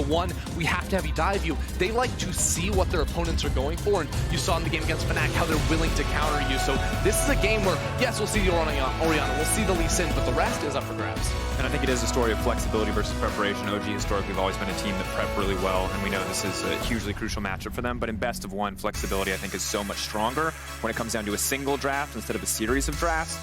One, we have to have you dive you. They like to see what their opponents are going for, and you saw in the game against Fnatic how they're willing to counter you. So this is a game where, yes, we'll see the Orianna, we'll see the Lee Sin, but the rest is up for grabs. And I think it is a story of flexibility versus preparation. OG historically have always been a team that prep really well, and we know this is a hugely crucial matchup for them. But in best of one, flexibility I think is so much stronger when it comes down to a single draft instead of a series of drafts.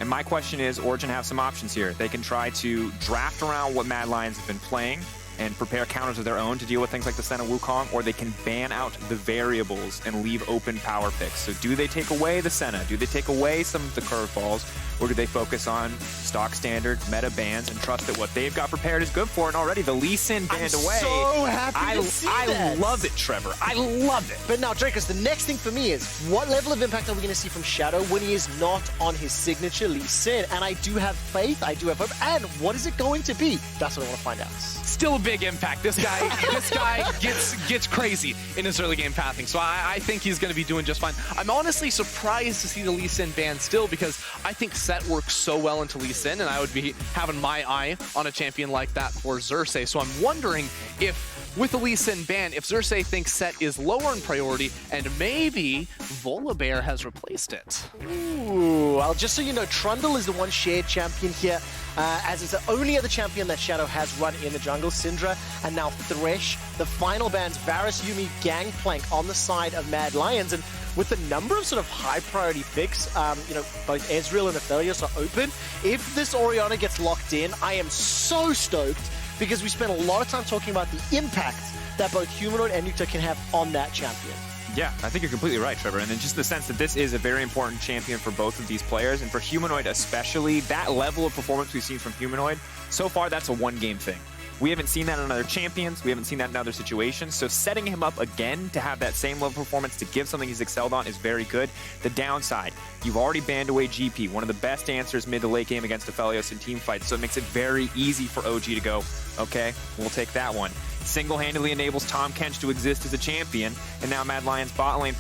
And my question is, Origen have some options here. They can try to draft around what Mad Lions have been playing and prepare counters of their own to deal with things like the Senna Wukong, or they can ban out the variables and leave open power picks. So do they take away the Senna? Do they take away some of the curveballs? Or do they focus on stock standard meta bans and trust that what they've got prepared is good for it? And already the Lee Sin banned away. I'm so happy to see that. I love it, Trevor. I love it. But now, Drakos, the next thing for me is, what level of impact are we going to see from Shadow when he is not on his signature Lee Sin? And I do have faith, I do have hope. And what is it going to be? That's what I want to find out. Still a big impact. This guy gets crazy in his early game pathing, so I think he's going to be doing just fine. I'm honestly surprised to see the Lee Sin ban still, because I think Sett works so well into Lee Sin, and I would be having my eye on a champion like that for Xerxe. So I'm wondering if, with the Lee Sin ban, if Xerxe thinks Sett is lower in priority, and maybe Volibear has replaced it. Ooh, well, just so you know, Trundle is the one shared champion here, as it's the only other champion that Shadow has run in the jungle. Syndra and now Thresh. The final bans Varus, Yuumi, Gangplank on the side of Mad Lions, and with the number of sort of high priority picks, you know, both Ezreal and Aphelios are open. If this Orianna gets locked in, I am so stoked, because we spent a lot of time talking about the impact that both Humanoid and Nukeduck can have on that champion. Yeah, I think you're completely right, Trevor. And in just the sense that this is a very important champion for both of these players, and for Humanoid especially, that level of performance we've seen from Humanoid, so far that's a one-game thing. We haven't seen that in other champions. We haven't seen that in other situations. So setting him up again to have that same level of performance, to give something he's excelled on, is very good. The downside, you've already banned away GP, one of the best answers mid to late game against Aphelios in team fights. So it makes it very easy for OG to go, okay, we'll take that one. Single-handedly enables Tahm Kench to exist as a champion, and now Mad Lions bot lane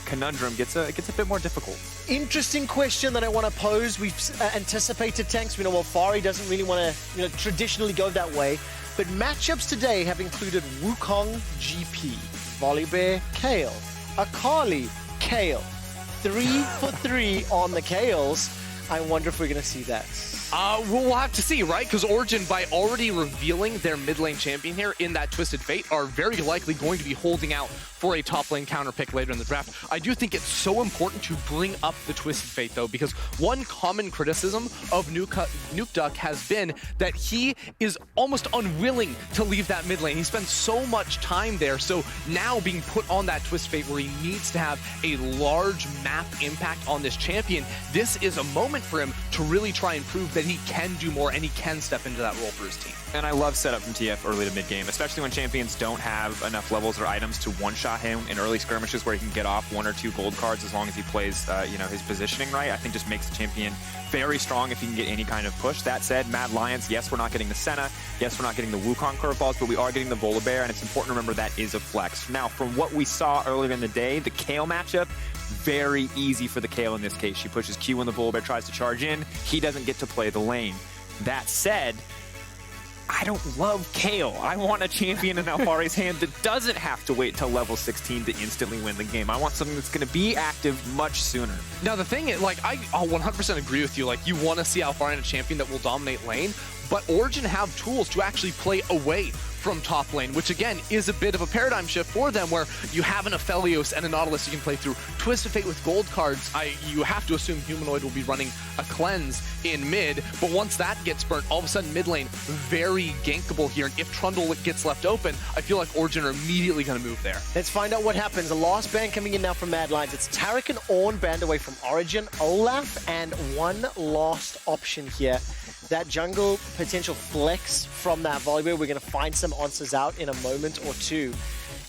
conundrum gets a bit more difficult. Interesting question that I want to pose. We've anticipated tanks. We know Alphari doesn't really want to, traditionally go that way. But matchups today have included Wukong, GP, Volibear, Kayle, Akali, Kayle. 3 for 3 on the Kales. I wonder if we're going to see that. We'll have to see, right? Because Origen, by already revealing their mid lane champion here in that Twisted Fate, are very likely going to be holding out for a top lane counter pick later in the draft. I do think it's so important to bring up the Twisted Fate, though, because one common criticism of Nukeduck has been that he is almost unwilling to leave that mid lane. He spends so much time there, so now being put on that Twisted Fate where he needs to have a large map impact on this champion, this is a moment for him to really try and prove that he can do more and he can step into that role for his team. And I love setup from TF early to mid game, especially when champions don't have enough levels or items to one-shot him in early skirmishes where he can get off 1 or 2 gold cards as long as he plays, his positioning right. I think just makes the champion very strong if he can get any kind of push. That said, Mad Lions, yes, we're not getting the Senna, yes, we're not getting the Wukong curveballs, but we are getting the Volibear, and it's important to remember that is a flex. Now, from what we saw earlier in the day, the Kayle matchup, very easy for the Kayle in this case. She pushes Q when the Volibear tries to charge in. He doesn't get to play the lane. That said, I don't love Kayle. I want a champion in Alphari's hand that doesn't have to wait till level 16 to instantly win the game. I want something that's going to be active much sooner. Now the thing is, I'll 100% agree with you. You want to see Alphari in a champion that will dominate lane, but Origen have tools to actually play away from top lane, which again is a bit of a paradigm shift for them, where you have an Aphelios and a Nautilus you can play through. Twisted Fate with gold cards, you have to assume Humanoid will be running a cleanse in mid, but once that gets burnt, all of a sudden mid lane, very gankable here, and if Trundle gets left open, I feel like Origen are immediately going to move there. Let's find out what happens. The last ban coming in now from Mad Lions. It's Taric and Ornn banned away from Origen, Olaf, and one last option here. That jungle potential flex from that Volibear. We're going to find some answers out in a moment or two.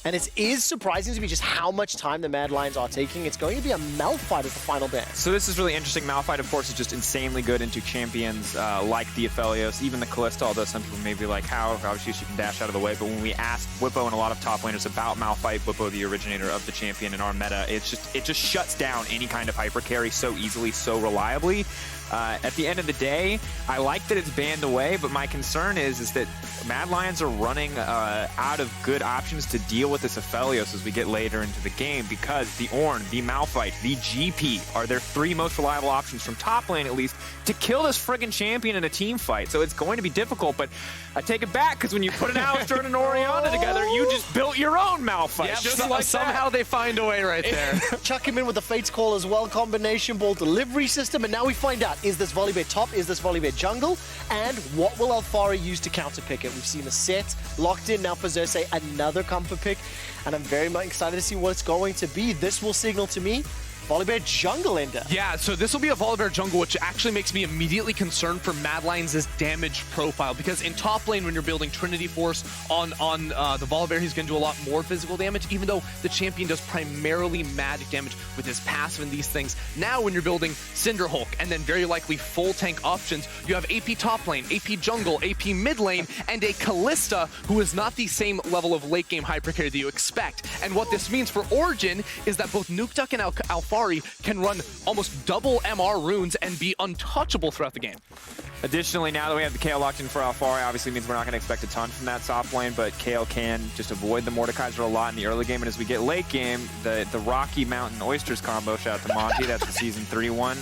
And it is surprising to me just how much time the Mad Lions are taking. It's going to be a Malphite as the final ban. So this is really interesting. Malphite, of course, is just insanely good into champions like the Aphelios, even the Kalista, although some people may be like, how? Obviously, she can dash out of the way. But when we asked Whippo and a lot of top laners about Malphite, Whippo, the originator of the champion in our meta, it just shuts down any kind of hyper carry so easily, so reliably. At the end of the day, I like that it's banned away, but my concern is that Mad Lions are running out of good options to deal with this Aphelios as we get later into the game, because the Ornn, the Malphite, the GP are their 3 most reliable options from top lane, at least, to kill this friggin' champion in a team fight. So it's going to be difficult, but I take it back, because when you put an Alistar and an Orianna together, you just built your own Malphite. Yep, just like somehow they find a way right there. Chuck him in with the Fate's Call as well, combination ball delivery system, and now we find out, is this Volibear top, is this Volibear jungle, and what will Alphari use to counterpick it? We've seen a Sett locked in, now for Xerxe, another comfort pick, and I'm very much excited to see what it's going to be. This will signal to me Volibear jungle ender. Yeah, so this will be a Volibear jungle, which actually makes me immediately concerned for Mad Lions' damage profile, because in top lane, when you're building Trinity Force on the Volibear, he's going to do a lot more physical damage, even though the champion does primarily magic damage with his passive and these things. Now, when you're building Cinderhulk, and then very likely full tank options, you have AP top lane, AP jungle, AP mid lane, and a Kalista, who is not the same level of late game hypercarry that you expect. And what this means for Origen is that both Nukeduck and Alphari can run almost double MR runes and be untouchable throughout the game. Additionally, now that we have the Kayle locked in for Alphari, obviously means we're not going to expect a ton from that top lane, but Kayle can just avoid the Mordekaiser a lot in the early game, and as we get late game, the Rocky Mountain Oysters combo, shout out to Monty, that's the Season 3 one.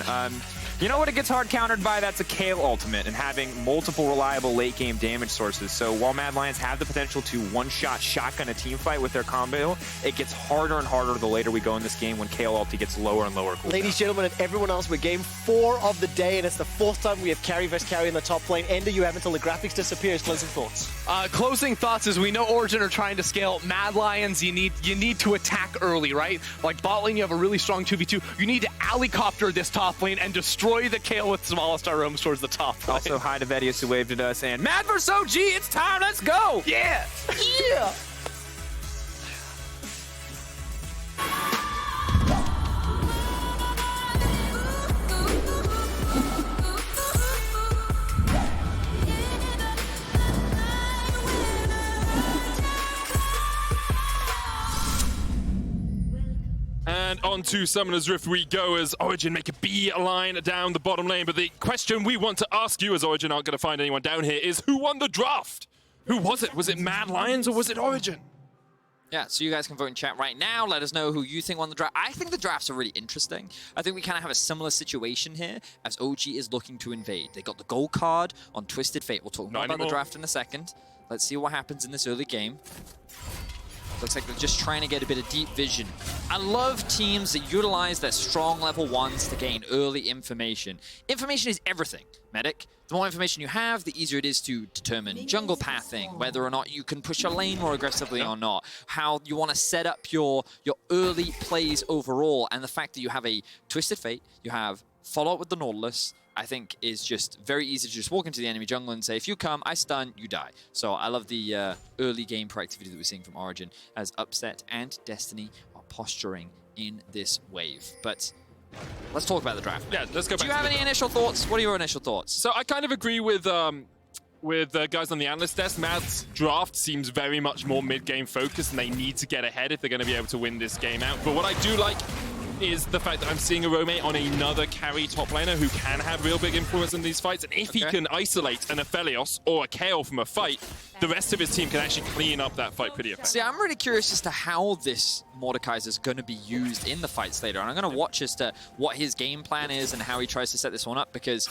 You know what it gets hard countered by? That's a Kayle ultimate and having multiple reliable late game damage sources. So while Mad Lions have the potential to one-shot shotgun a team fight with their combo, it gets harder and harder the later we go in this game when Kayle ulti gets lower and lower cooldown. Ladies, gentlemen, and everyone else, we're game 4 of the day, and it's the 4th time we have carry versus carry in the top lane. Ender, you have until the graphics disappears. Closing thoughts. Closing thoughts is we know Origen are trying to scale. Mad Lions, you need to attack early, right? Like bot lane, you have a really strong 2v2. You need to alley-copter this top lane and destroy the Kayle with some Alistar roams towards the top. Right? Also, hi to Vedius who waved at us, and Mad vs OG, it's time, let's go! Yeah! Yeah! And on to Summoner's Rift we go as Origen make a beeline down the bottom lane. But the question we want to ask you, as Origen aren't going to find anyone down here, is who won the draft? Who was it? Was it Mad Lions or was it Origen? Yeah, so you guys can vote in chat right now. Let us know who you think won the draft. I think the drafts are really interesting. I think we kind of have a similar situation here as OG is looking to invade. They got the gold card on Twisted Fate. We'll talk more about the draft in a second. Let's see what happens in this early game. Looks like they're just trying to get a bit of deep vision. I love teams that utilize their strong level 1s to gain early information. Information is everything, Medic. The more information you have, the easier it is to determine jungle pathing, whether or not you can push a lane more aggressively or not, how you want to set up your early plays overall, and the fact that you have a Twisted Fate, you have follow-up with the Nautilus, I think is just very easy to just walk into the enemy jungle and say, if you come, I stun, you die. So I love the early game proactivity that we're seeing from Origen as Upset and Destiny are posturing in this wave. But let's talk about the draft. Yeah, let's go back. Do you have any initial thoughts? What are your initial thoughts? So I kind of agree with guys on the analyst desk. Mad's draft seems very much more mid-game focused, and they need to get ahead if they're going to be able to win this game out. But what I do like is the fact that I'm seeing Orome on another carry top laner who can have real big influence in these fights. And if he can isolate an Aphelios or a Kayle from a fight, the rest of his team can actually clean up that fight pretty effectively. See, I'm really curious as to how this Mordekaiser is going to be used in the fights later. And I'm going to watch as to what his game plan is and how he tries to set this one up, because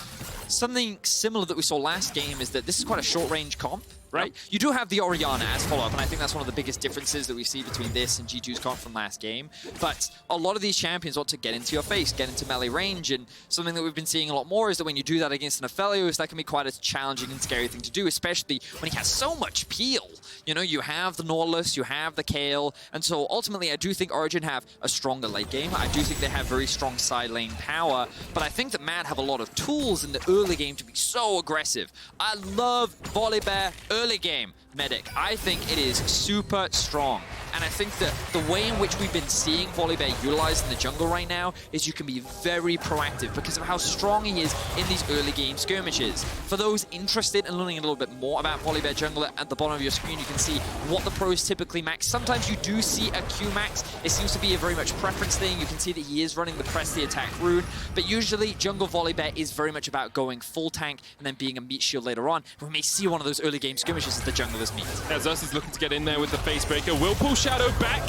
something similar that we saw last game is that this is quite a short-range comp. Right? You do have the Orianna as follow-up, and I think that's one of the biggest differences that we see between this and G2's comp from last game. But a lot of these champions want to get into your face, get into melee range, and something that we've been seeing a lot more is that when you do that against an Aphelios, that can be quite a challenging and scary thing to do, especially when he has so much peel. You know, you have the Nautilus, you have the Kayle, and so ultimately I do think Origen have a stronger late game. I do think they have very strong side lane power, but I think that Mad have a lot of tools in the early game to be so aggressive. I love Volibear early game Medic. I think it is super strong. And I think that the way in which we've been seeing Volibear utilized in the jungle right now is you can be very proactive because of how strong he is in these early game skirmishes. For those interested in learning a little bit more about Volibear jungle, at the bottom of your screen you can see what the pros typically max. Sometimes you do see a Q max. It seems to be a very much preference thing. You can see that he is running the press the attack rune, but usually jungle Volibear is very much about going full tank and then being a meat shield later on. We may see one of those early game skirmishes as the junglers meet. Yeah, Xerxe's looking to get in there with the face breaker. Will pull Shadow back.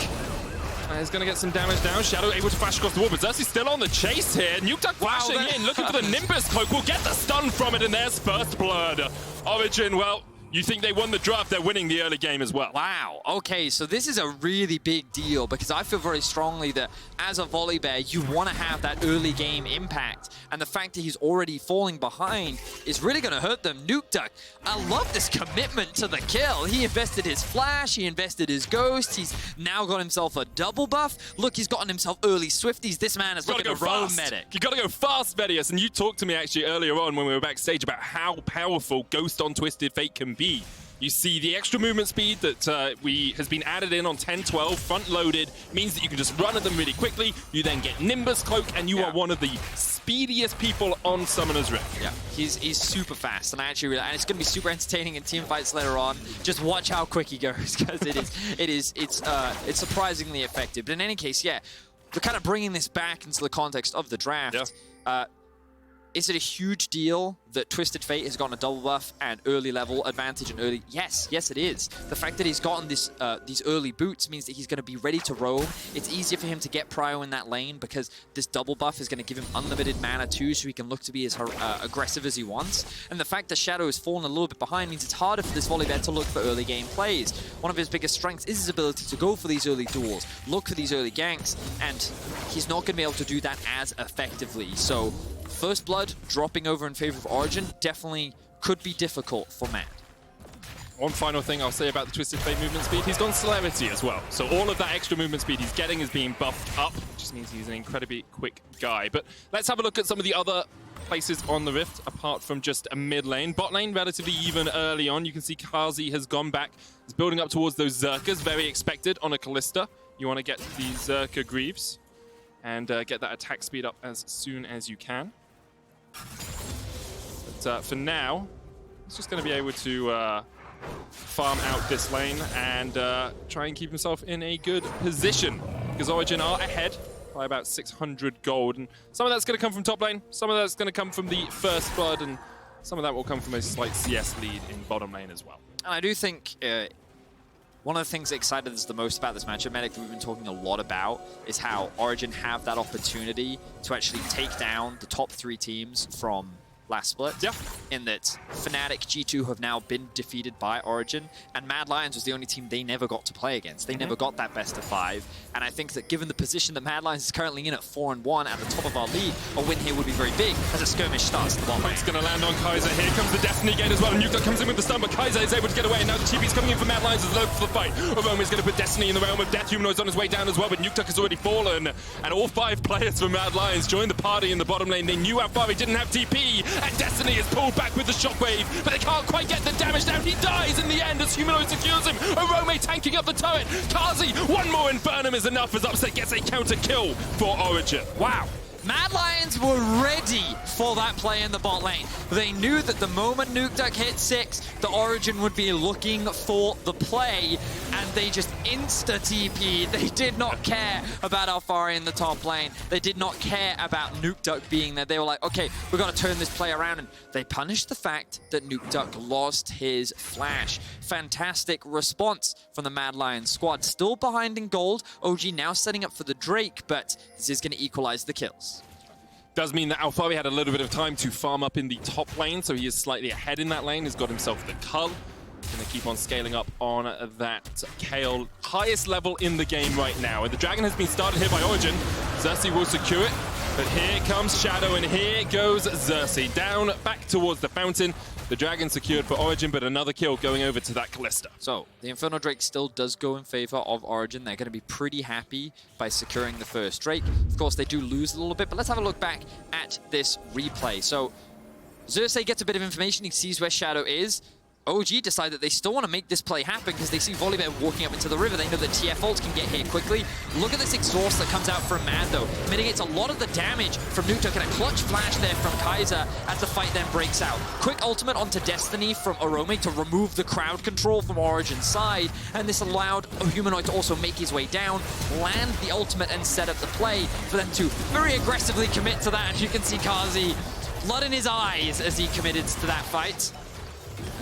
He's going to get some damage down. Shadow able to flash across the wall, but Xerxe's still on the chase here. Nukeduck flashing in, looking for the Nimbus cloak. We'll get the stun from it, and there's first blood. Origen, well, you think they won the draft, they're winning the early game as well. Wow, okay, so this is a really big deal because I feel very strongly that as a Volibear, you want to have that early game impact, and the fact that he's already falling behind is really going to hurt them. Nukeduck, I love this commitment to the kill. He invested his flash, he invested his ghost, he's now got himself a double buff. Look, he's gotten himself early Swifties. This man is looking to roam medic. You got to go fast, Medius, and you talked to me actually earlier on when we were backstage about how powerful Ghost on Twisted Fate can be. You see the extra movement speed that has been added in on 10-12, front-loaded, means that you can just run at them really quickly. You then get Nimbus Cloak, and you are one of the speediest people on Summoner's Rift. Yeah, he's super fast, and I actually really, and it's going to be super entertaining in team fights later on. Just watch how quick he goes, because it's surprisingly effective. But in any case, yeah, we're kind of bringing this back into the context of the draft. Yeah. Is it a huge deal that Twisted Fate has gotten a double buff and early level advantage and early? Yes, it is. The fact that he's gotten this these early boots means that he's going to be ready to roam. It's easier for him to get prio in that lane because this double buff is going to give him unlimited mana too, so he can look to be as aggressive as he wants. And the fact that Shadow has fallen a little bit behind means it's harder for this Volibear to look for early game plays. One of his biggest strengths is his ability to go for these early duels, look for these early ganks, and he's not going to be able to do that as effectively. So First Blood dropping over in favor of Origen definitely could be difficult for Mad. One final thing I'll say about the Twisted Fate movement speed, he's gone Celerity as well. So all of that extra movement speed he's getting is being buffed up, which just means he's an incredibly quick guy. But let's have a look at some of the other places on the Rift, apart from just a mid lane. Bot lane, relatively even early on. You can see Carzzy has gone back. He's building up towards those Xerxes, very expected on a Kalista. You want to get the Xerxe Greaves and get that attack speed up as soon as you can. But for now, he's just going to be able to farm out this lane and try and keep himself in a good position, because Origen are ahead by about 600 gold, and some of that's going to come from top lane, some of that's going to come from the First Blood, and some of that will come from a slight CS lead in bottom lane as well. And I do think one of the things that excited us the most about this matchup, Medic, that we've been talking a lot about, is how Origen have that opportunity to actually take down the top 3 teams from last split. Yeah. In that Fnatic, G2 have now been defeated by Origen, and Mad Lions was the only team they never got to play against. They never got that best of 5, and I think that given the position that Mad Lions is currently in at 4-1 at the top of our league, a win here would be very big as a skirmish starts in the bottom lane. It's going to land on Kaiser. Here comes the Destiny Gate as well. Nukeduck comes in with the stun, but Kaiser is able to get away, and now the TP's coming in for Mad Lions as low for the fight. Orome is going to put Destiny in the realm of death. Humanoid's on his way down as well, but Nukeduck has already fallen, and all 5 players from Mad Lions joined the party in the bottom lane. They knew Alphari didn't have TP, and Destiny is pulled back with the shockwave, but they can't quite get the damage down. He dies in the end as Humanoid secures him. Orome tanking up the turret. Carzzy, one more Infernum is enough as Upset gets a counter kill for Origen. Wow. Mad Lions were ready for that play in the bot lane. They knew that the moment Nukeduck hit 6, the Origen would be looking for the play, and they just insta-TP'd. They did not care about Alphari in the top lane. They did not care about Nukeduck being there. They were like, okay, we're going to turn this play around, and they punished the fact that Nukeduck lost his flash. Fantastic response from the Mad Lions squad. Still behind in gold. OG now setting up for the Drake, but this is going to equalize the kills. Does mean that Alphari had a little bit of time to farm up in the top lane, so he is slightly ahead in that lane. He's got himself the Cull. Going to keep on scaling up on that Kayle. Highest level in the game right now. And the Dragon has been started here by Origen. Xerxe will secure it, but here comes Shadow, and here goes Xerxe. Down, back towards the fountain. The Dragon secured for Origen, but another kill going over to that Kalista. So, the Inferno Drake still does go in favor of Origen. They're going to be pretty happy by securing the first Drake. Of course, they do lose a little bit, but let's have a look back at this replay. So, Xerxe gets a bit of information. He sees where Shadow is. OG decide that they still want to make this play happen because they see Volibear walking up into the river. They know that TF ult can get here quickly. Look at this exhaust that comes out from Mad, though. Mitigates a lot of the damage from Nukeduck, and a clutch flash there from Kaiser as the fight then breaks out. Quick ultimate onto Destiny from Orome to remove the crowd control from Origen's side, and this allowed Humanoid to also make his way down, land the ultimate, and set up the play for them to very aggressively commit to that. As you can see, Carzzy, blood in his eyes as he committed to that fight.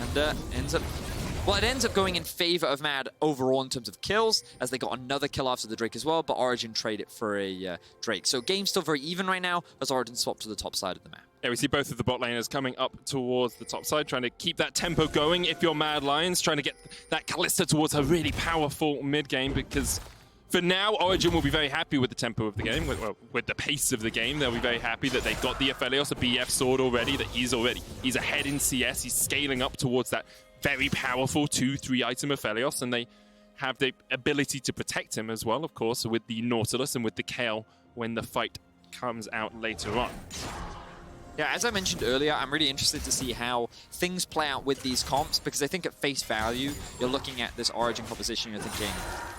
And it ends up going in favor of Mad overall in terms of kills, as they got another kill after the Drake as well, but Origen traded it for a Drake. So game's still very even right now, as Origen swapped to the top side of the map. Yeah, we see both of the bot laners coming up towards the top side, trying to keep that tempo going. If you're Mad Lions, trying to get that Kalista towards her really powerful mid game, because for now, Origen will be very happy with the tempo of the game, with the pace of the game. They'll be very happy that they've got the Aphelios, a BF sword already, that he's ahead in CS. He's scaling up towards that very powerful 2-3 item Aphelios, and they have the ability to protect him as well, of course, with the Nautilus and with the Kayle when the fight comes out later on. Yeah, as I mentioned earlier, I'm really interested to see how things play out with these comps, because I think at face value, you're looking at this Origen composition, you're thinking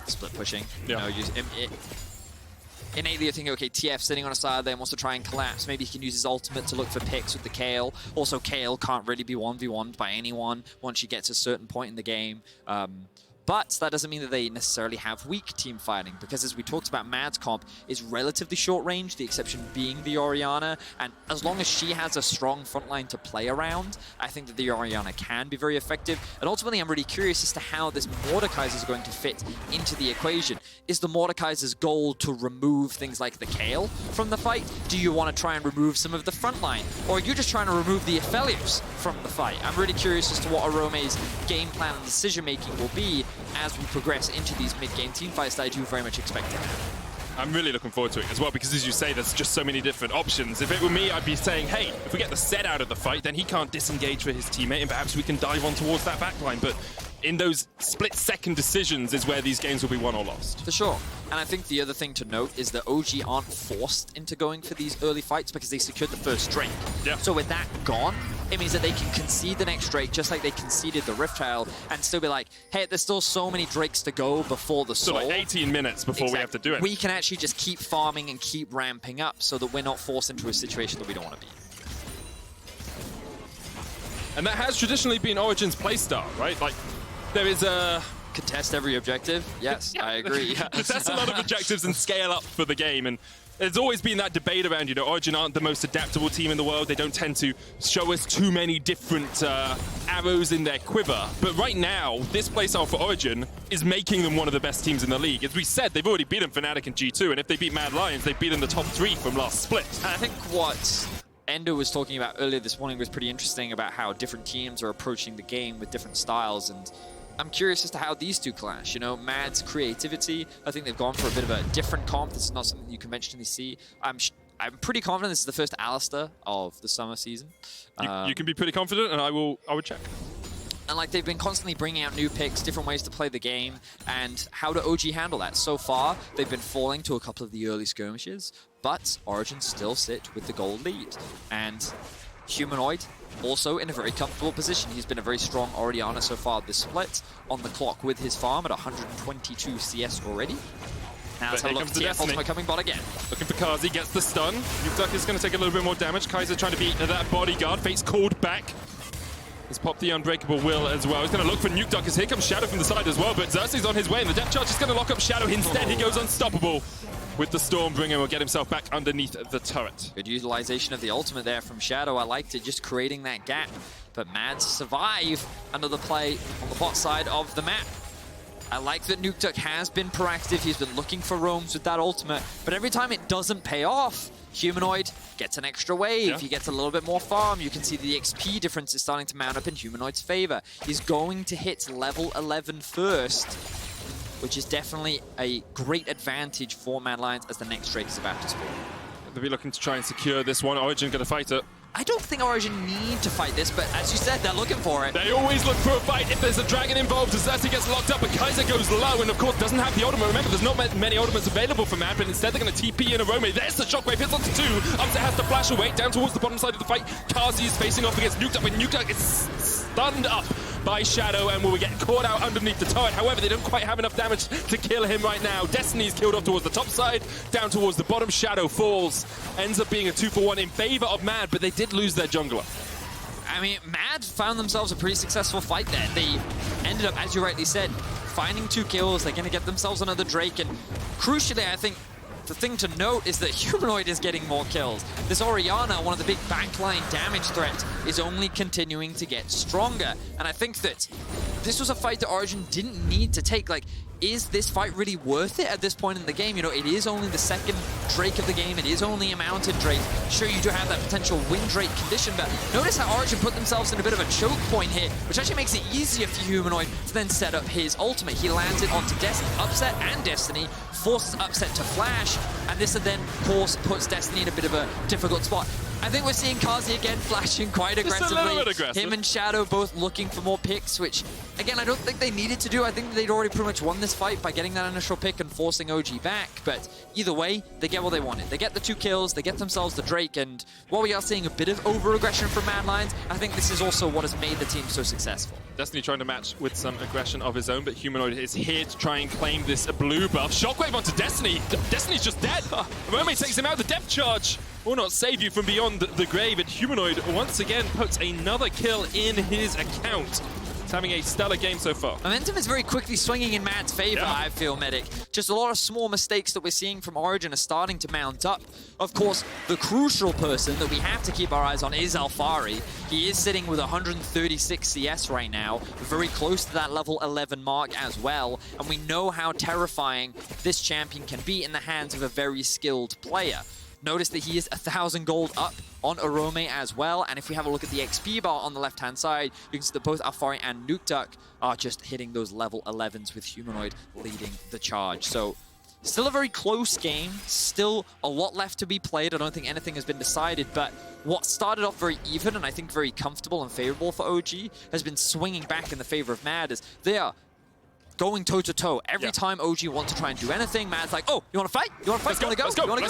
split pushing. Yeah. You know, innately you're thinking, okay, TF sitting on a side there, wants to try and collapse. Maybe he can use his ultimate to look for picks with the Kayle. Also, Kayle can't really be 1v1'd by anyone once she gets a certain point in the game. But that doesn't mean that they necessarily have weak team fighting, because as we talked about, Mad's comp is relatively short range, the exception being the Orianna, and as long as she has a strong frontline to play around, I think that the Orianna can be very effective. And ultimately, I'm really curious as to how this Mordekaiser is going to fit into the equation. Is the Mordekaiser's goal to remove things like the Kayle from the fight? Do you want to try and remove some of the frontline? Or are you just trying to remove the Aphelios from the fight? I'm really curious as to what Orome's game plan and decision-making will be as we progress into these mid-game team fights that I do very much expect to happen. I'm really looking forward to it as well, because as you say, there's just so many different options. If it were me, I'd be saying, hey, if we get the Sett out of the fight, then he can't disengage for his teammate, and perhaps we can dive on towards that backline. But in those split-second decisions is where these games will be won or lost. For sure. And I think the other thing to note is that OG aren't forced into going for these early fights because they secured the first Drake. Yeah. So with that gone, it means that they can concede the next Drake just like they conceded the Rift Child and still be like, hey, there's still so many Drakes to go before the Soul. So like 18 minutes before we have to do it. We can actually just keep farming and keep ramping up so that we're not forced into a situation that we don't want to be in. And that has traditionally been Origen's playstyle, right? Like, there is a... Contest every objective? Yes, yeah. I agree. Contest a lot of objectives and scale up for the game. And there's always been that debate around, you know, Origen aren't the most adaptable team in the world. They don't tend to show us too many different arrows in their quiver. But right now, this playstyle for Origen is making them one of the best teams in the league. As we said, they've already beaten Fnatic in G2. And if they beat Mad Lions, they've beaten the top 3 from last split. And I think what Endo was talking about earlier this morning was pretty interesting about how different teams are approaching the game with different styles, and I'm curious as to how these two clash. You know, Mad's creativity, I think they've gone for a bit of a different comp. This is not something you conventionally see. I'm pretty confident this is the first Alistar of the summer season. You can be pretty confident, and I would check. And like they've been constantly bringing out new picks, different ways to play the game, and how do OG handle that? So far, they've been falling to a couple of the early skirmishes, but Origen still sit with the gold lead. And Humanoid also in a very comfortable position. He's been a very strong Orianna so far this split, on the clock with his farm at 122 CS already. Now let's have a look at TF Ultimate coming bot again. Looking for Carzzy, gets the stun. Nukeduck is going to take a little bit more damage. Kaiser trying to beat that bodyguard. Fate's called back. He's popped the Unbreakable Will as well. He's going to look for Nukeduck as here comes Shadow from the side as well, but Xerxe's on his way, and the depth charge is going to lock up Shadow. Instead, he goes unstoppable with the Stormbringer. Will get himself back underneath the turret. Good utilization of the ultimate there from Shadow. I liked it, just creating that gap. But Mad survive another play on the bot side of the map. I like that Nukeduck has been proactive. He's been looking for roams with that ultimate, but every time it doesn't pay off, Humanoid gets an extra wave. Yeah. He gets a little bit more farm. You can see the XP difference is starting to mount up in Humanoid's favor. He's going to hit level 11 first, which is definitely a great advantage for Mad Lions as the next Drake is about to spawn. They'll be looking to try and secure this one. Origen going to fight it. I don't think Origen need to fight this, but as you said, they're looking for it. They always look for a fight if there's a dragon involved. Xerxe gets locked up, but Kaiser goes low, and of course doesn't have the ultimate. Remember, there's not many ultimates available for Mad, but instead they're going to TP in Orome. There's the shockwave, hits onto 2. Upset has to flash away down towards the bottom side of the fight. Carzzy is facing off against Nukeduck, but Nukeduck is stunned up by Shadow and will get caught out underneath the turret. However, they don't quite have enough damage to kill him right now. Destiny's killed off towards the top side, down towards the bottom. Shadow falls. Ends up being a 2-for-1 in favor of Mad, but they did lose their jungler. I mean, Mad found themselves a pretty successful fight there. They ended up, as you rightly said, finding 2 kills. They're going to get themselves another Drake. And crucially, I think the thing to note is that Humanoid is getting more kills. This Orianna, one of the big backline damage threats, is only continuing to get stronger. And I think that this was a fight that Origen didn't need to take. Like, is this fight really worth it at this point in the game? You know, it is only the second Drake of the game. It is only a mounted Drake. Sure, you do have that potential win Drake condition, but notice how Origen put themselves in a bit of a choke point here, which actually makes it easier for Humanoid to then set up his ultimate. He lands it onto Upset and Destiny, forces Upset to flash, and this then, of course, puts Destiny in a bit of a difficult spot. I think we're seeing Carzzy again flashing quite aggressively. Just a little bit aggressive. Him and Shadow both looking for more picks, which, again, I don't think they needed to do. I think they'd already pretty much won this fight by getting that initial pick and forcing OG back. But either way, they get what they wanted. They get the 2 kills, they get themselves the Drake, and while we are seeing a bit of over-aggression from Mad Lions, I think this is also what has made the team so successful. Destiny trying to match with some aggression of his own, but Humanoid is here to try and claim this blue buff. Shockwave onto Destiny. Destiny's just dead. Orome takes him out. The depth charge will not save you from beyond the grave. And Humanoid once again puts another kill in his account. He's having a stellar game so far. Momentum is very quickly swinging in Mad's favor, I feel, Medic. Just a lot of small mistakes that we're seeing from Origen are starting to mount up. Of course, the crucial person that we have to keep our eyes on is Alphari. He is sitting with 136 CS right now, very close to that level 11 mark as well. And we know how terrifying this champion can be in the hands of a very skilled player. Notice that he is 1,000 gold up on Orome as well. And if we have a look at the XP bar on the left-hand side, you can see that both Alphari and Nukeduck are just hitting those level 11s with Humanoid leading the charge. So still a very close game, still a lot left to be played. I don't think anything has been decided, but what started off very even and I think very comfortable and favorable for OG has been swinging back in the favor of Mad as they are going toe-to-toe. Every time OG wants to try and do anything, Mad's like, oh, you want to fight? You want to fight? You want to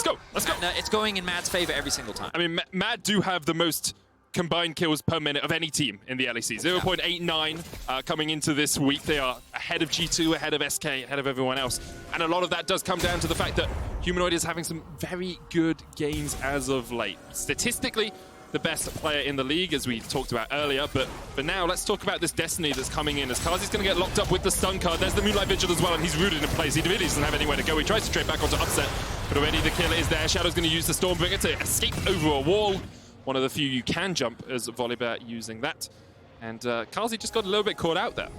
go? Let's go. And it's going in Mad's favor every single time. I mean, Mad do have the most combined kills per minute of any team in the LEC. 0.89 coming into this week. They are ahead of G2, ahead of SK, ahead of everyone else. And a lot of that does come down to the fact that Humanoid is having some very good games as of late. Statistically, the best player in the league, as we talked about earlier. But for now, let's talk about this Destiny that's coming in, as Carzzy's going to get locked up with the stun card. There's the Moonlight Vigil as well, and he's rooted in place. He really doesn't have anywhere to go. He tries to trade back onto Upset, but already the kill is there. Shadow's going to use the Stormbringer to escape over a wall. One of the few you can jump as Volibear using that. And Carzzy just got a little bit caught out there.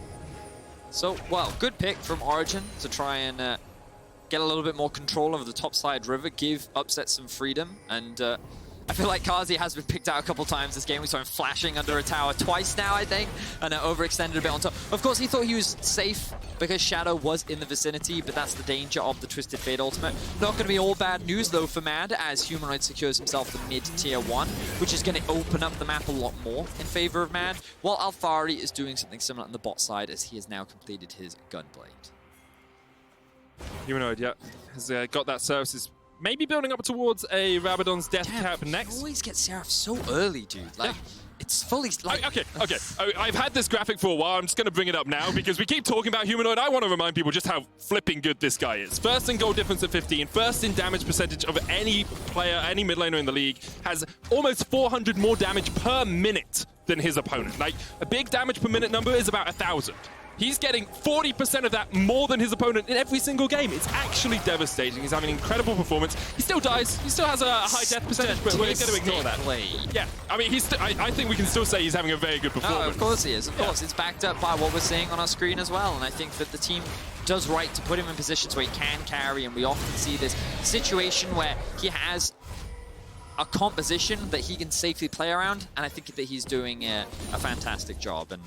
So, well, good pick from Origen to try and get a little bit more control over the top side river, give Upset some freedom, and I feel like Carzzy has been picked out a couple times this game. We saw him flashing under a tower twice now, I think, and overextended a bit on top. Of course, he thought he was safe because Shadow was in the vicinity, but that's the danger of the Twisted Fate ultimate. Not going to be all bad news, though, for Mad, as Humanoid secures himself the mid-tier 1, which is going to open up the map a lot more in favor of Mad, while Alphari is doing something similar on the bot side, as he has now completed his Gunblade. Humanoid, has got that services. Maybe building up towards a Rabadon's Death Cap next. You always get Xerxe so early, dude. Like, it's fully... Like... Okay. I've had this graphic for a while. I'm just going to bring it up now because we keep talking about Humanoid. I want to remind people just how flipping good this guy is. First in gold difference at 15. First in damage percentage of any player, any mid laner in the league. Has almost 400 more damage per minute than his opponent. Like, a big damage per minute number is about 1,000. He's getting 40% of that more than his opponent in every single game. It's actually devastating. He's having an incredible performance. He still dies. He still has a high death percentage, but we're going to ignore that. Yeah, I mean, I think we can still say he's having a very good performance. Oh, of course he is. Of course. It's backed up by what we're seeing on our screen as well. And I think that the team does right to put him in positions where he can carry. And we often see this situation where he has a composition that he can safely play around. And I think that he's doing a fantastic job. And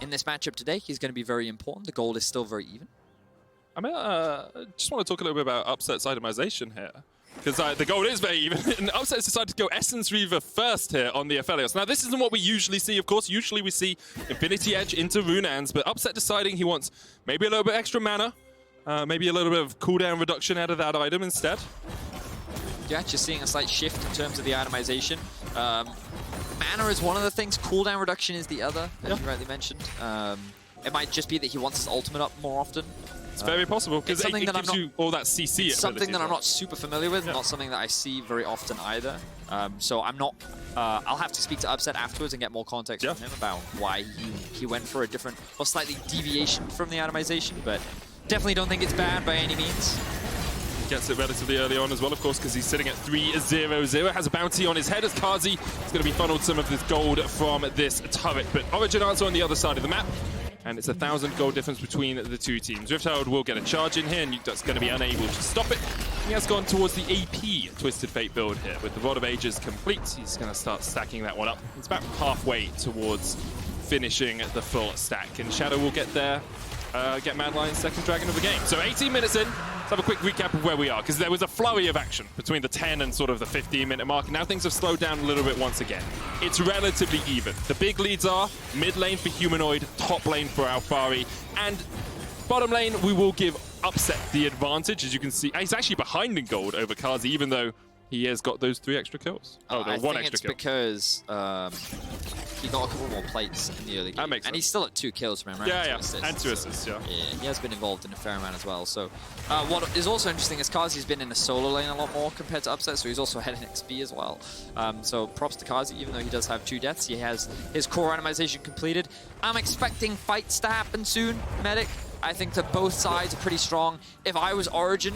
in this matchup today, he's going to be very important. The gold is still very even. I mean, just want to talk a little bit about Upset's itemization here. Because the gold is very even. And Upset's decided to go Essence Reaver first here on the Aphelios. Now, this isn't what we usually see, of course. Usually we see Infinity Edge into Runeans, but Upset deciding he wants maybe a little bit extra mana, maybe a little bit of cooldown reduction out of that item instead. You're actually seeing a slight shift in terms of the itemization. mana is one of the things, cooldown reduction is the other, as you rightly mentioned. It might just be that he wants his ultimate up more often. It's very possible, because it gives you all that CC. It's something that I'm not super familiar with, not something that I see very often either. So I'm not... I'll have to speak to Upset afterwards and get more context from him about why he went for a different, or slightly deviation from the atomization, but definitely don't think it's bad by any means. Gets it relatively early on as well, of course, because he's sitting at 3-0-0. Has a bounty on his head as Carzzy is going to be funneled some of this gold from this turret. But Origen also on the other side of the map. And it's 1,000 gold difference between the two teams. Rift Herald will get a charge in here, and Nukeduck's going to be unable to stop it. He has gone towards the AP Twisted Fate build here. With the Rod of Ages complete, he's going to start stacking that one up. It's about halfway towards finishing the full stack. And Shadow will get there, get Mad Lion's second dragon of the game. So 18 minutes in. Let's have a quick recap of where we are, because there was a flurry of action between the 10 and sort of the 15-minute mark. And now things have slowed down a little bit once again. It's relatively even. The big leads are mid lane for Humanoid, top lane for Alphari, and bottom lane we will give Upset the advantage. As you can see, he's actually behind in gold over Carzzy, even though he has got those 3 extra kills. Oh, no, one extra kill. Because he got a couple more plates in the early game. That makes sense. And he's still at 2 kills, remember? Yeah, and 2 assists, yeah. Yeah, he has been involved in a fair amount as well. So what is also interesting is Carzzy's been in the solo lane a lot more compared to Upset, so he's also ahead in XP as well. So props to Carzzy, even though he does have 2 deaths. He has his core randomization completed. I'm expecting fights to happen soon, Medic. I think that both sides are pretty strong. If I was Origen,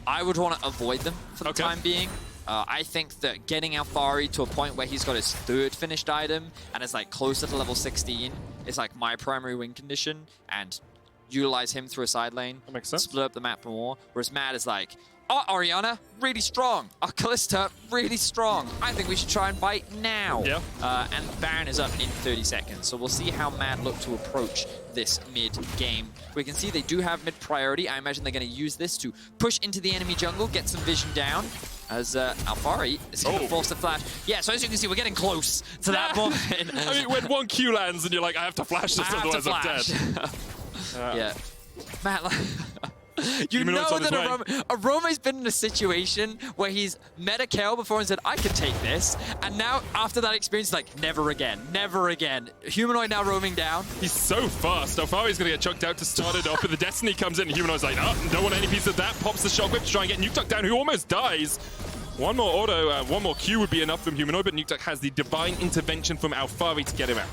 I would want to avoid them for the time being. I think that getting Alphari to a point where he's got his 3rd finished item and is like closer to level 16 is like my primary win condition, and utilize him through a side lane. That makes sense. Split up the map more. Whereas Mad is like, oh, Orianna, really strong. Oh, Kalista, really strong. I think we should try and fight now. Yeah. And Baron is up in 30 seconds. So we'll see how Mad look to approach this mid game. We can see they do have mid priority. I imagine they're going to use this to push into the enemy jungle, get some vision down. As Alphari is going to force the flash. Yeah, so as you can see, we're getting close to that point. I mean, when one Q lands and you're like, I have to flash this, otherwise I'm dead. Yeah. Man, you know that Orome's been in a situation where he's met a Kayle before and said, I can take this. And now, after that experience, like, never again, never again. Humanoid now roaming down. He's so fast. Alphari's going to get chucked out to start it off, but the Destiny comes in and Humanoid's like, oh, don't want any piece of that. Pops the Shockwave to try and get Nukeduck down, who almost dies. One more auto, one more Q would be enough from Humanoid, but Nukeduck has the divine intervention from Alphari to get him out.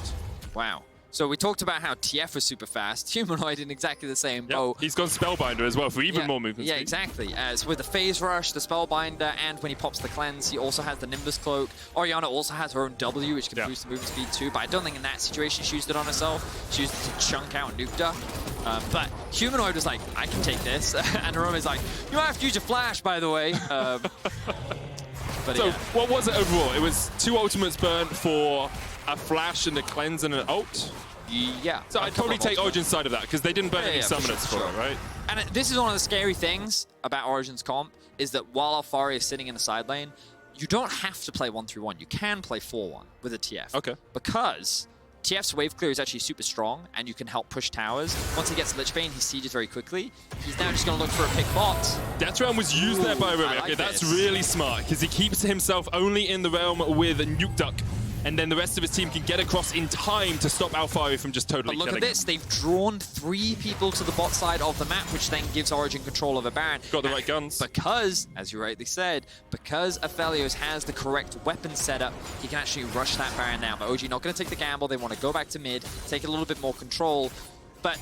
Wow. So we talked about how TF was super fast. Humanoid in exactly the same boat. He's gone Spellbinder as well for even more movement speed. Exactly. So with the Phase Rush, the Spellbinder, and when he pops the Cleanse, he also has the Nimbus Cloak. Orianna also has her own W, which can boost the movement speed too, but I don't think in that situation she used it on herself. She used it to chunk out Nukeduck. But Humanoid was like, I can take this. And Orome's like, you might have to use your Flash, by the way. But so what was it overall? It was 2 ultimates burnt for a Flash and a Cleanse and an ult? Yeah. So I'd probably take Origen's side of that, because they didn't burn any summoners for it, right? And this is one of the scary things about Origen's comp, is that while Alphari is sitting in the side lane, you don't have to play 1-3-1. You can play 4-1 with a TF. Okay. Because TF's wave clear is actually super strong, and you can help push towers. Once he gets Lichbane, he sieges very quickly. He's now just going to look for a pick bot. Death Realm was used there by Orome. Like that's really smart, because he keeps himself only in the realm with Nukeduck, and then the rest of his team can get across in time to stop Alphari from just totally killing him. But look at this, they've drawn 3 people to the bot side of the map, which then gives Origen control over Baron. Got the right guns. Because, as you rightly said, because Aphelios has the correct weapon setup, he can actually rush that Baron now. But OG not going to take the gamble, they want to go back to mid, take a little bit more control. But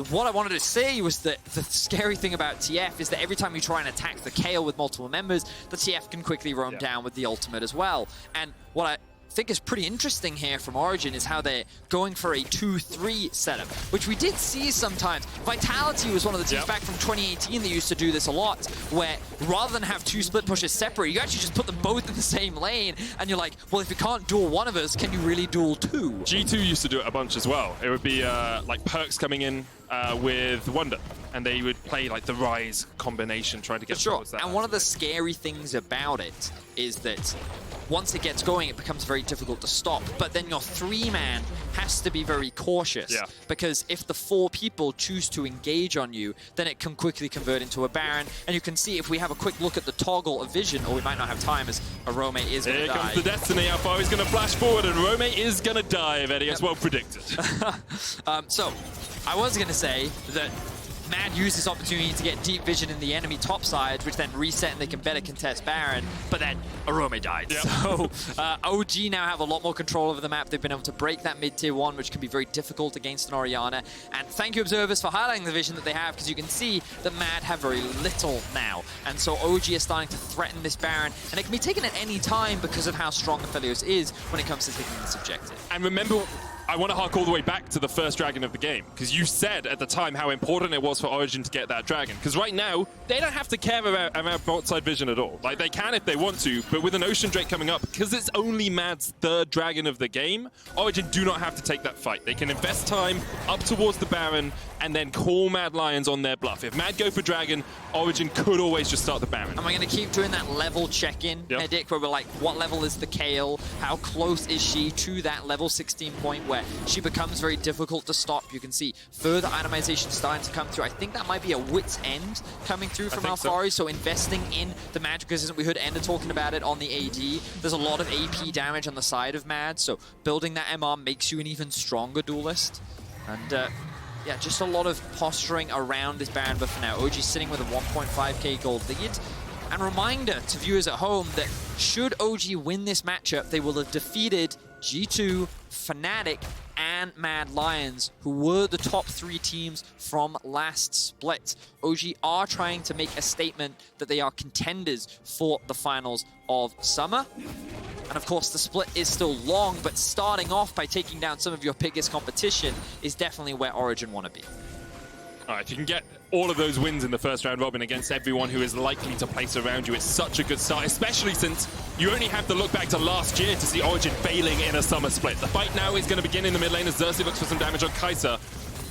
what I wanted to say was that the scary thing about TF is that every time you try and attack the Kayle with multiple members, the TF can quickly roam down with the ultimate as well. And what I think is pretty interesting here from Origen is how they're going for a 2-3 setup, which we did see sometimes. Vitality was one of the teams back from 2018 that used to do this a lot, where rather than have 2 split pushes separate, you actually just put them both in the same lane, and you're like, well, if you can't duel one of us, can you really duel 2? G2 used to do it a bunch as well. It would be like Perks coming in with Wonder, and they would play like the Rise combination, trying to get towards that. And one of the scary things about it is that once it gets going, it becomes very difficult to stop. But then your 3-man has to be very cautious, because if the 4 people choose to engage on you, then it can quickly convert into a Baron. And you can see, if we have a quick look at the toggle of vision, or we might not have time, as Orome is going to die. Here comes the Destiny. Alphari's going to flash forward, and Orome is going to die, Eddie, as well predicted. So, I was going to say that Mad used this opportunity to get deep vision in the enemy top side, which then reset and they can better contest Baron, but then Orome died. So OG now have a lot more control over the map. They've been able to break that mid-tier 1, which can be very difficult against an Orianna. And thank you, observers, for highlighting the vision that they have, because you can see that Mad have very little now. And so OG is starting to threaten this Baron, and it can be taken at any time because of how strong Aphelios is when it comes to taking this objective. And remember, I want to hark all the way back to the first dragon of the game, because you said at the time how important it was for Origen to get that dragon. Because right now, they don't have to care about broadside vision at all. Like, they can if they want to, but with an Ocean Drake coming up, because it's only Mad's 3rd dragon of the game, Origen do not have to take that fight. They can invest time up towards the Baron and then call Mad Lions on their bluff. If Mad go for dragon, Origen could always just start the Baron. And we're going to keep doing that level check-in, Edic, where we're like, what level is the Kayle? How close is she to that level 16 point where she becomes very difficult to stop? You can see further itemization starting to come through. I think that might be a wit's end coming through from Alphari, so investing in the magic resistance. We heard Ender talking about it on the AD. There's a lot of AP damage on the side of Mad, so building that MR makes you an even stronger duelist. And yeah, just a lot of posturing around this Baron, but for now, OG sitting with a 1.5k gold lead. And reminder to viewers at home that should OG win this matchup, they will have defeated G2, Fnatic, and Mad Lions, who were the top 3 teams from last split. OG are trying to make a statement that they are contenders for the finals of summer. And of course, the split is still long, but starting off by taking down some of your biggest competition is definitely where Origen want to be. All right, if you can get all of those wins in the first round robin against everyone who is likely to place around you, it's such a good start, especially since you only have to look back to last year to see Origen failing in a summer split. The fight now is going to begin in the mid lane as Xerxe looks for some damage on Kaiser.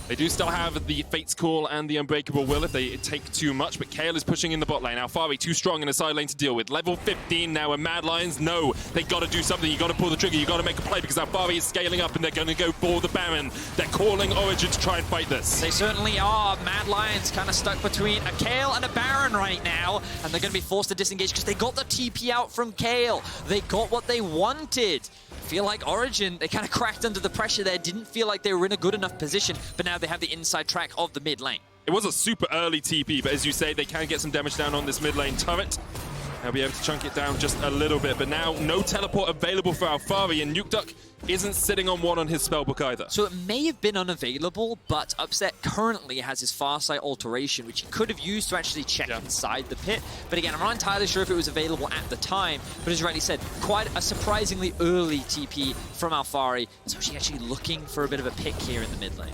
They do still have the Fate's Call and the Unbreakable Will if they take too much, but Kayle is pushing in the bot lane. Alphari too strong in a side lane to deal with. Level 15 now, and Mad Lions, no, they got to do something. You got to pull the trigger, you got to make a play, because Alphari is scaling up and they're going to go for the Baron. They're calling Origen to try and fight this. They certainly are. Mad Lions kind of stuck between a Kayle and a Baron right now, and they're going to be forced to disengage because they got the TP out from Kayle. They got what they wanted. I feel like Origen, they kind of cracked under the pressure there, didn't feel like they were in a good enough position, but now they have the inside track of the mid lane. It was a super early TP, but as you say, they can get some damage down on this mid lane turret. They'll be able to chunk it down just a little bit, but now no teleport available for Alphari, and Nukeduck isn't sitting on one on his spellbook either. So it may have been unavailable, but Upset currently has his Farsight alteration, which he could have used to actually check inside the pit. But again, I'm not entirely sure if it was available at the time, but as you rightly said, quite a surprisingly early TP from Alphari. So she's actually looking for a bit of a pick here in the mid lane.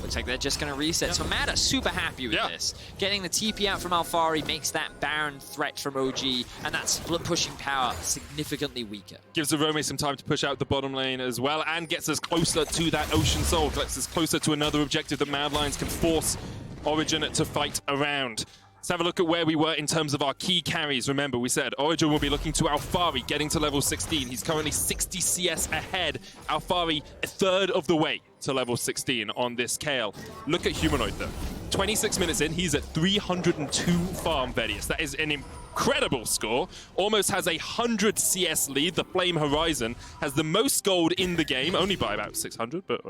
Looks like they're just going to reset. So Mad are super happy with this. Getting the TP out from Alphari makes that Baron threat from OG and that split pushing power significantly weaker. Gives Orome some time to push out the bottom lane as well, and gets us closer to that Ocean Soul. Gets us closer to another objective that Mad Lions can force Origen to fight around. Let's have a look at where we were in terms of our key carries. Remember, we said Origen will be looking to Alphari, getting to level 16. He's currently 60 CS ahead. Alphari, a third of the way to level 16 on this Kayle. Look at Humanoid, though. 26 minutes in, he's at 302 farm Vedius. That is an incredible score. Almost has 100 CS lead. The Flame Horizon has the most gold in the game, only by about 600, but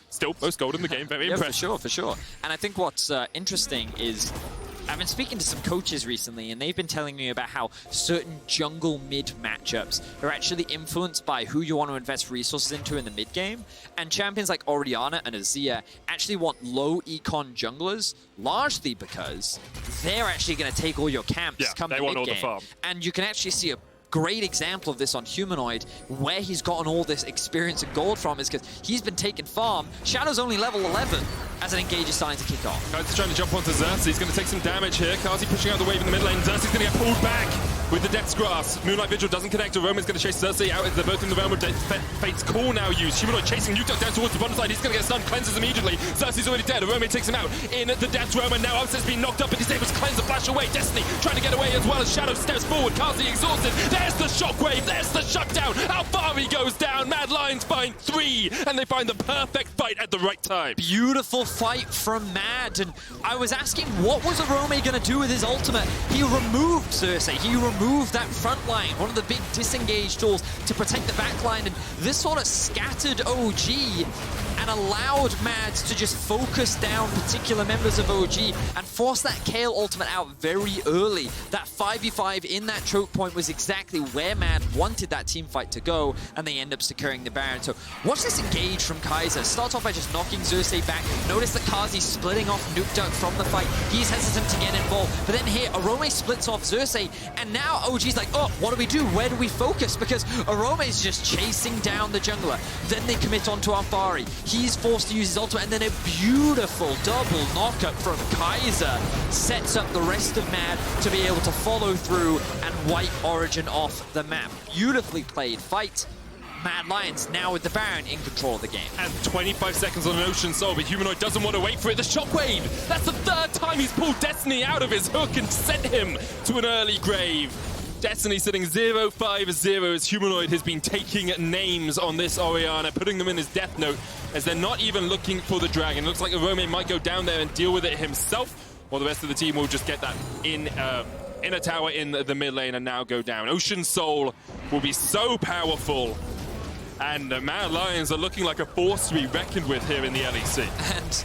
still most gold in the game. Very impressive. For sure. And I think what's interesting is I've been speaking to some coaches recently, and they've been telling me about how certain jungle mid matchups are actually influenced by who you want to invest resources into in the mid game. And champions like Orianna and Azir actually want low econ junglers, largely because they're actually going to take all your camps come the mid game. The farm. And you can actually see a great example of this on Humanoid, where he's gotten all this experience and gold from, is because he's been taking farm. Shadow's only level 11 as an engage is starting to kick off. Kaiser's trying to jump onto Xerxe. He's going to take some damage here. Carzzy pushing out the wave in the mid lane. Xerxe's going to get pulled back. with the Depth's Grasp. Moonlight Vigil doesn't connect. Orome's going to chase Xerxe out. They're both in the realm of Fate's Call now used. Humanoid chasing Nukeduck down towards the bottom side. He's going to get stunned. Cleanses immediately. Xerxe's already dead. Orome takes him out in the Depth's realm, and now Upset's being knocked up, but he's able to cleanse the flash away. Destiny trying to get away as well as Shadow steps forward. Carzzy exhausted. There's the shockwave. There's the shutdown. Alphari goes down. Mad Lions find 3, and they find the perfect fight at the right time. Beautiful fight from Mad, and I was asking what was Orome going to do with his ultimate. He removed Xerxe, he removed that front line, one of the big disengage tools to protect the back line, and this sort of scattered OG and allowed Mads to just focus down particular members of OG and force that Kayle ultimate out very early. That 5v5 in that choke point was exactly where Mad wanted that team fight to go, and they end up securing the Baron. So watch this engage from Kaiser. Starts off by just knocking Xerxe back. Notice that Carzzy splitting off Nukeduck from the fight. He's hesitant to get involved. But then here, Orome splits off Xerxe, and now OG's like, oh, what do we do? Where do we focus? Because Orome's just chasing down the jungler. Then they commit onto Alphari. He's forced to use his ultimate, and then a beautiful double knockup from Kaiser sets up the rest of Mad to be able to follow through and wipe Origen off the map. Beautifully played fight. Mad Lions now with the Baron in control of the game. And 25 seconds on an Ocean Soul, but Humanoid doesn't want to wait for it. The Shockwave! That's the 3rd time he's pulled Destiny out of his hook and sent him to an early grave. Destiny sitting 0-5-0 as Humanoid has been taking names on this Orianna, putting them in his death note as they're not even looking for the dragon. Looks like Orome might go down there and deal with it himself, while the rest of the team will just get that in a tower in the mid lane and now go down. Ocean Soul will be so powerful, and the Mad Lions are looking like a force to be reckoned with here in the LEC. And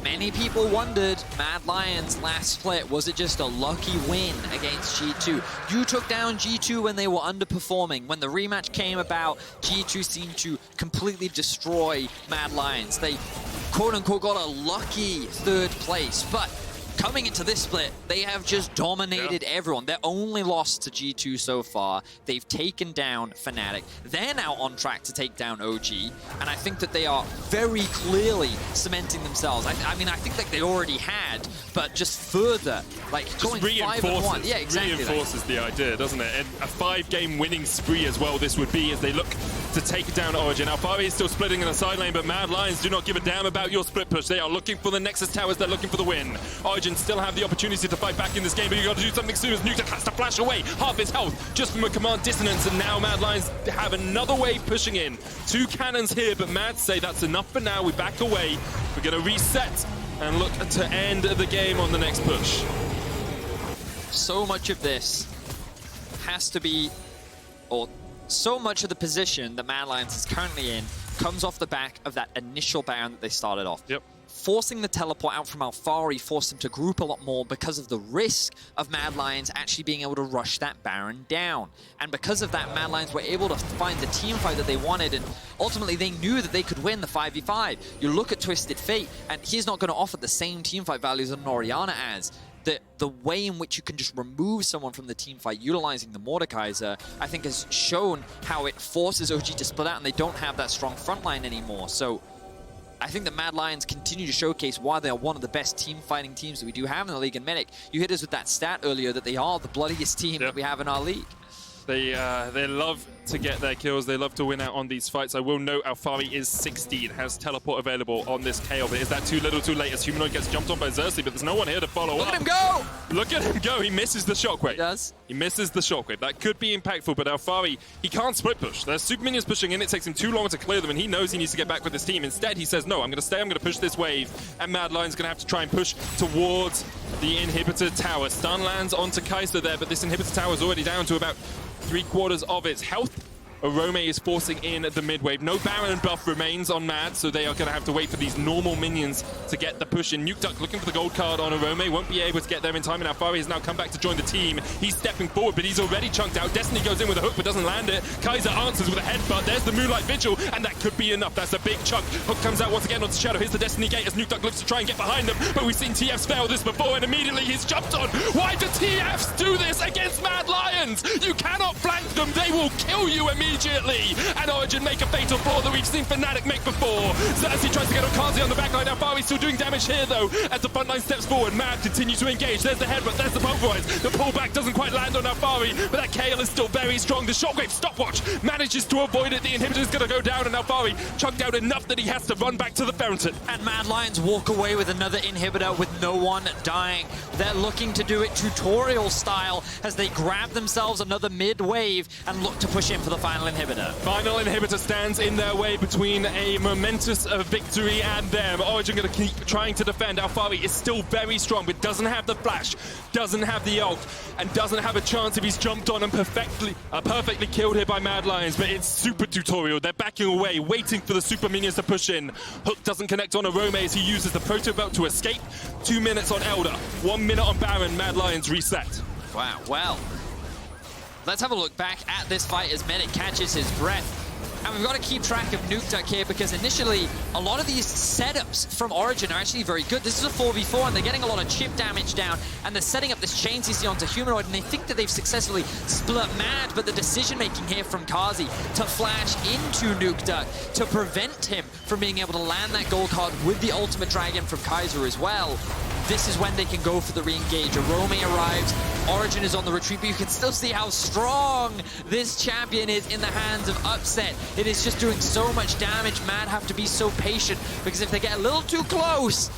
many people wondered, Mad Lions last split, was it just a lucky win against G2? You took down G2 when they were underperforming. When the rematch came about, G2 seemed to completely destroy Mad Lions. They, quote-unquote, got a lucky 3rd place, but coming into this split, they have just dominated everyone. They're only lost to G2 so far. They've taken down Fnatic. They're now on track to take down OG, and I think that they are very clearly cementing themselves. I mean, I think like they already had, but just further, like just going 5-1. Yeah, exactly. Reinforces the idea, doesn't it? And a 5-game winning spree as well this would be as they look to take down Origen. Alphari is still splitting in the side lane, but Mad Lions do not give a damn about your split push. They are looking for the Nexus Towers. They're looking for the win. Origen still have the opportunity to fight back in this game, but you got to do something soon as Nukeduck has to flash away half his health just from a command dissonance, and now Mad Lions have another wave pushing in. 2 cannons here, but Mad say that's enough for now. We back away. We're going to reset and look to end the game on the next push. So much of this has to be, or so much of the position that Mad Lions is currently in comes off the back of that initial Baron that they started off. Yep. Forcing the teleport out from Alphari forced them to group a lot more because of the risk of Mad Lions actually being able to rush that Baron down. And because of that, Mad Lions were able to find the team fight that they wanted, and ultimately they knew that they could win the 5v5. You look at Twisted Fate, and he's not going to offer the same team fight values that an Orianna has. The way in which you can just remove someone from the team fight utilizing the Mordekaiser, I think has shown how it forces OG to split out, and they don't have that strong front line anymore. So I think the Mad Lions continue to showcase why they are one of the best team-fighting teams that we do have in the league. And Medic, you hit us with that stat earlier that they are the bloodiest team that we have in our league. They love to get their kills. They love to win out on these fights. I will note Alphari is 16, has teleport available on this Kayle, but is that too little too late as Humanoid gets jumped on by Xerxe, but there's no one here to follow up. Look at him go! Look at him go. He misses the shockwave. He does. He misses the shockwave. That could be impactful, but Alphari, he can't split push. There's super minions pushing in. It takes him too long to clear them, and he knows he needs to get back with his team. Instead, he says, no, I'm going to stay. I'm going to push this wave, and Mad Lion's going to have to try and push towards the inhibitor tower. Stun lands onto Kaiser there, but this inhibitor tower is already down to about 3/4 of its health. Orome is forcing in the mid wave. No Baron buff remains on Mad, so they are going to have to wait for these normal minions to get the push in. Nukeduck looking for the gold card on Orome, won't be able to get there in time, and Alphari has now come back to join the team. He's stepping forward, but he's already chunked out. Destiny goes in with a hook, but doesn't land it. Kaiser answers with a headbutt. There's the Moonlight Vigil, and that could be enough. That's a big chunk. Hook comes out once again onto Shadow. Here's the Destiny Gate as Nukeduck looks to try and get behind them, but we've seen TFs fail this before, and immediately he's jumped on. Why do TFs do this against Mad Lions? You cannot flank them. They will kill you immediately. immediately, and Origen make a fatal flaw that we've seen Fnatic make before. Xerxe tries to get on Carzzy on the backline. Alphari still doing damage here though, as the front line steps forward. Mad continues to engage. There's the headbutt, there's the pulverize. The pullback doesn't quite land on Alphari, but that Kayle is still very strong. The shockwave stopwatch manages to avoid it. The inhibitor is going to go down, and Alphari chunked out enough that he has to run back to the fountain. And Mad Lions walk away with another inhibitor with no one dying. They're looking to do it tutorial style as they grab themselves another mid wave and look to push in for the final inhibitor. Final inhibitor stands in their way between a momentous victory and them. Origen going to keep trying to defend. Alphari is still very strong, but doesn't have the flash, doesn't have the ult, and doesn't have a chance if he's jumped on and perfectly killed here by Mad Lions. But it's super tutorial. They're backing away, waiting for the super minions to push in. Hook doesn't connect on Orome as he uses the proto belt to escape. 2 minutes on Elder, 1 minute on Baron. Mad Lions reset. Wow, well, let's have a look back at this fight as Medic catches his breath. And we've got to keep track of Nukeduck here because initially, a lot of these setups from Origen are actually very good. This is a 4v4 and they're getting a lot of chip damage down and they're setting up this chain CC onto Humanoid and they think that they've successfully split Mad, but the decision making here from Carzzy to flash into Nukeduck to prevent him from being able to land that gold card with the ultimate dragon from Kaiser as well. This is when they can go for the re-engage. Orome arrives, Origen is on the retreat, but you can still see how strong this champion is in the hands of Upset. It is just doing so much damage. Mad have to be so patient, because if they get a little too close,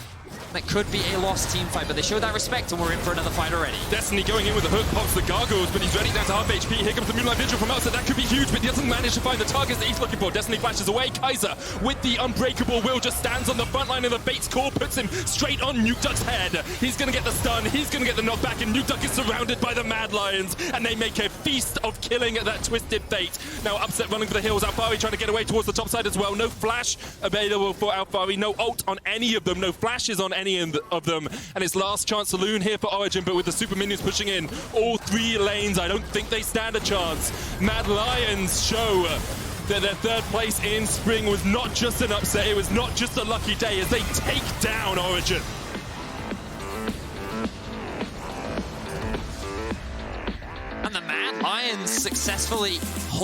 that could be a lost team fight, but they show that respect and we're in for another fight already. Destiny going in with the hook, pops the gargoyles, but he's ready down to half HP. Here comes the Moonlight Vigil from Upset. That could be huge, but he doesn't manage to find the targets that he's looking for. Destiny flashes away. Kaiser, with the unbreakable will, just stands on the front line of the Fate's Core, puts him straight on Nukeduck's head. He's going to get the stun, he's going to get the knockback, and Nukeduck is surrounded by the Mad Lions, and they make a feast of killing that Twisted Fate. Now Upset running for the hills. Alphari trying to get away towards the top side as well. No flash available for Alphari, no ult on any of them, no flashes on any of them. And his last chance saloon here for Origen, but with the super minions pushing in all 3 lanes, I don't think they stand a chance. Mad Lions show that their 3rd place in spring was not just an upset, it was not just a lucky day as they take down Origen. And the Mad Lions successfully hold